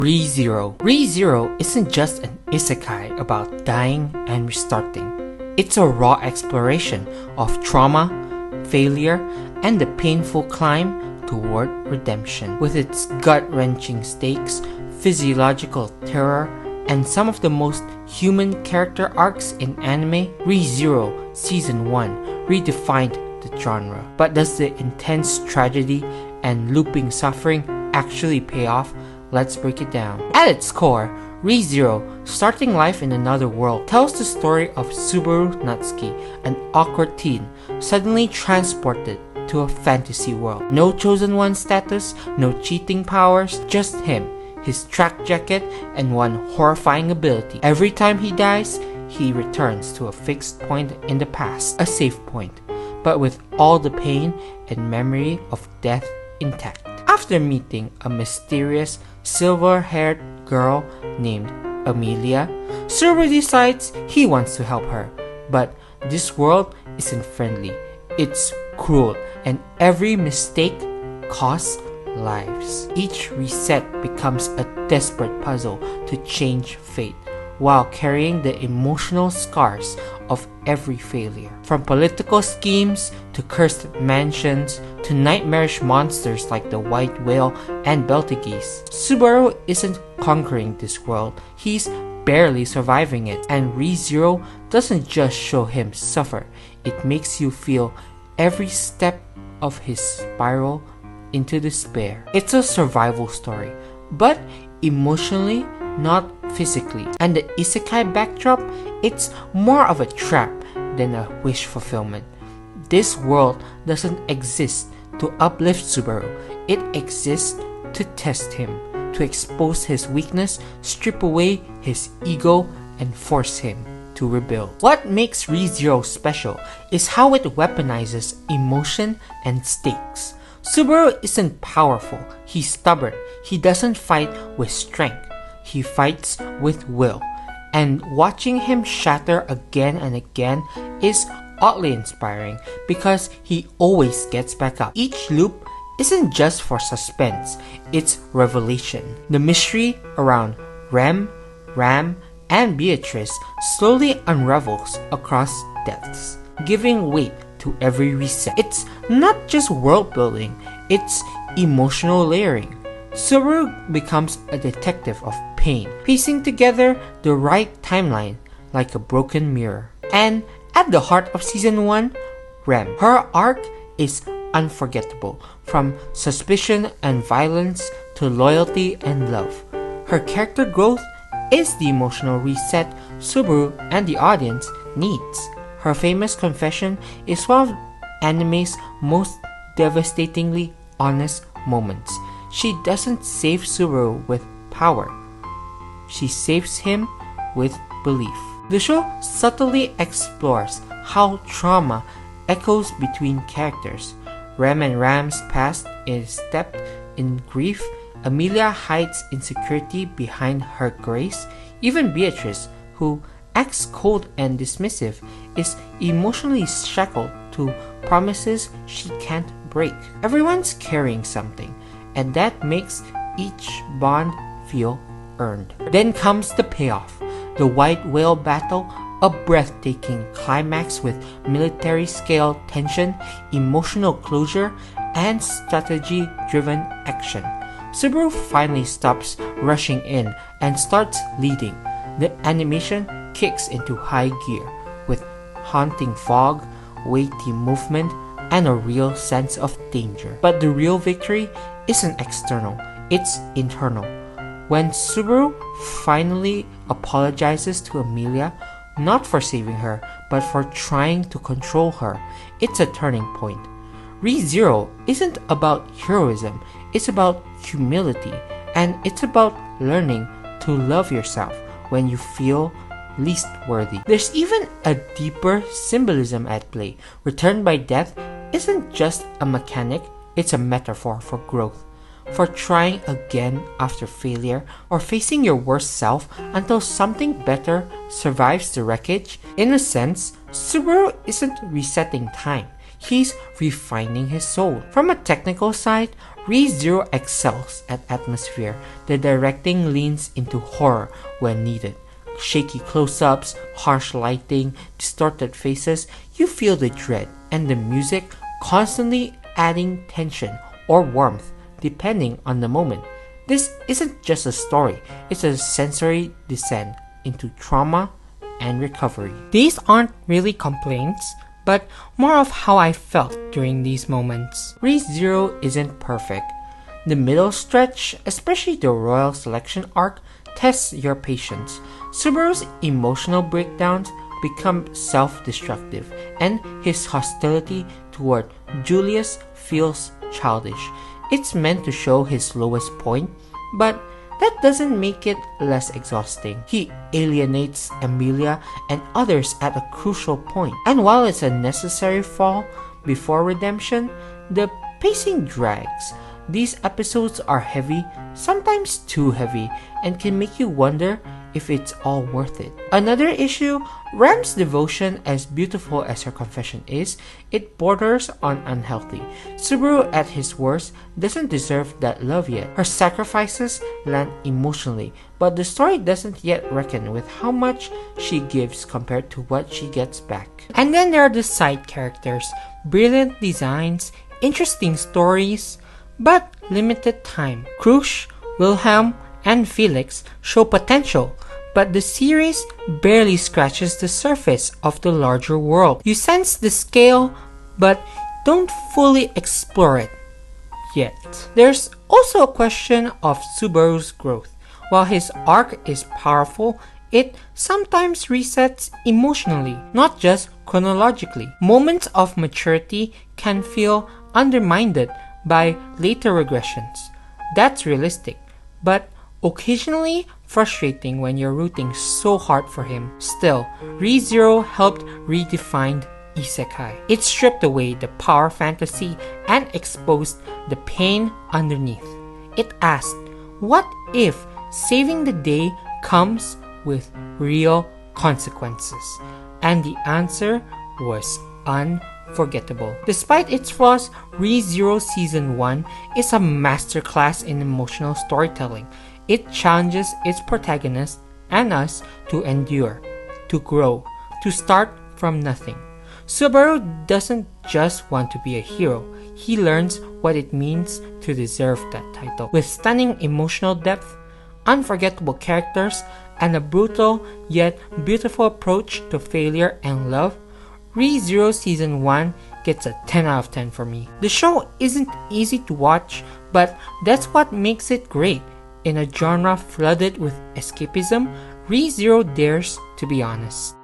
ReZero. ReZero isn't just an isekai about dying and restarting. It's a raw exploration of trauma, failure, and the painful climb toward redemption. With its gut-wrenching stakes, physiological terror, and some of the most human character arcs in anime, ReZero Season 1 redefined the genre. But does the intense tragedy and looping suffering actually pay off? Let's break it down. At its core, ReZero, starting life in another world, tells the story of Subaru Natsuki, an awkward teen suddenly transported to a fantasy world. No chosen one status, no cheating powers, just him, his track jacket, and one horrifying ability. Every time he dies, he returns to a fixed point in the past, a safe point, but with all the pain and memory of death intact. After meeting a mysterious silver-haired girl named Amelia, Subaru decides he wants to help her. But this world isn't friendly. It's cruel, and every mistake costs lives. Each reset becomes a desperate puzzle to change fate, while carrying the emotional scars of every failure. From political schemes to cursed mansions to nightmarish monsters like the white whale and Beltigeese, Subaru isn't conquering this world, he's barely surviving it. And ReZero doesn't just show him suffer, it makes you feel every step of his spiral into despair. It's a survival story, but emotionally, not physically. And the isekai backdrop, it's more of a trap than a wish fulfillment. This world doesn't exist to uplift Subaru, it exists to test him, to expose his weakness, strip away his ego, and force him to rebuild. What makes ReZero special is how it weaponizes emotion and stakes. Subaru isn't powerful, he's stubborn, he doesn't fight with strength, he fights with will. And watching him shatter again and again is oddly inspiring because he always gets back up. Each loop isn't just for suspense, it's revelation. The mystery around Rem, Ram, and Beatrice slowly unravels across deaths, giving weight to every reset. It's not just world building, it's emotional layering. Subaru becomes a detective of pain, piecing together the right timeline like a broken mirror. And at the heart of Season 1, Rem. Her arc is unforgettable, from suspicion and violence to loyalty and love. Her character growth is the emotional reset Subaru and the audience needs. Her famous confession is one of anime's most devastatingly honest moments. She doesn't save Subaru with power. She saves him with belief. The show subtly explores how trauma echoes between characters. Rem and Ram's past is steeped in grief. Amelia hides insecurity behind her grace. Even Beatrice, who acts cold and dismissive, is emotionally shackled to promises she can't break. Everyone's carrying something, and that makes each bond feel earned. Then comes the payoff, the white whale battle, a breathtaking climax with military-scale tension, emotional closure, and strategy-driven action. Subaru finally stops rushing in and starts leading. The animation kicks into high gear with haunting fog, weighty movement, and a real sense of danger. But the real victory isn't external, it's internal. When Subaru finally apologizes to Amelia, not for saving her, but for trying to control her, it's a turning point. ReZero isn't about heroism, it's about humility, and it's about learning to love yourself when you feel least worthy. There's even a deeper symbolism at play. Return by death isn't just a mechanic, it's a metaphor for growth, for trying again after failure, or facing your worst self until something better survives the wreckage. In a sense, Subaru isn't resetting time, he's refining his soul. From a technical side, Re:Zero excels at atmosphere. The directing leans into horror when needed. Shaky close-ups, harsh lighting, distorted faces, you feel the dread, and the music constantly adding tension or warmth depending on the moment. This isn't just a story, it's a sensory descent into trauma and recovery. These aren't really complaints, but more of how I felt during these moments. Re:Zero isn't perfect. The middle stretch, especially the royal selection arc, tests your patience. Subaru's emotional breakdowns become self-destructive, and his hostility toward Julius feels childish. It's meant to show his lowest point, but that doesn't make it less exhausting. He alienates Emilia and others at a crucial point, and while it's a necessary fall before redemption, the pacing drags. These episodes are heavy, sometimes too heavy, and can make you wonder if it's all worth it. Another issue, Ram's devotion, as beautiful as her confession is, it borders on unhealthy. Subaru at his worst doesn't deserve that love yet. Her sacrifices land emotionally, but the story doesn't yet reckon with how much she gives compared to what she gets back. And then there are the side characters, brilliant designs, interesting stories, but limited time. Krush, Wilhelm, and Felix show potential, but the series barely scratches the surface of the larger world. You sense the scale, but don't fully explore it yet. There's also a question of Subaru's growth. While his arc is powerful, it sometimes resets emotionally, not just chronologically. Moments of maturity can feel undermined by later regressions. That's realistic, but occasionally frustrating when you're rooting so hard for him. Still, Re:Zero helped redefine Isekai. It stripped away the power fantasy and exposed the pain underneath. It asked, what if saving the day comes with real consequences? And the answer was unforgettable. Despite its flaws, Re:Zero Season 1 is a masterclass in emotional storytelling. It challenges its protagonist and us to endure, to grow, to start from nothing. Subaru doesn't just want to be a hero, he learns what it means to deserve that title. With stunning emotional depth, unforgettable characters, and a brutal yet beautiful approach to failure and love, Re:Zero Season 1 gets a 10 out of 10 for me. The show isn't easy to watch, but that's what makes it great. In a genre flooded with escapism, Re:Zero dares to be honest.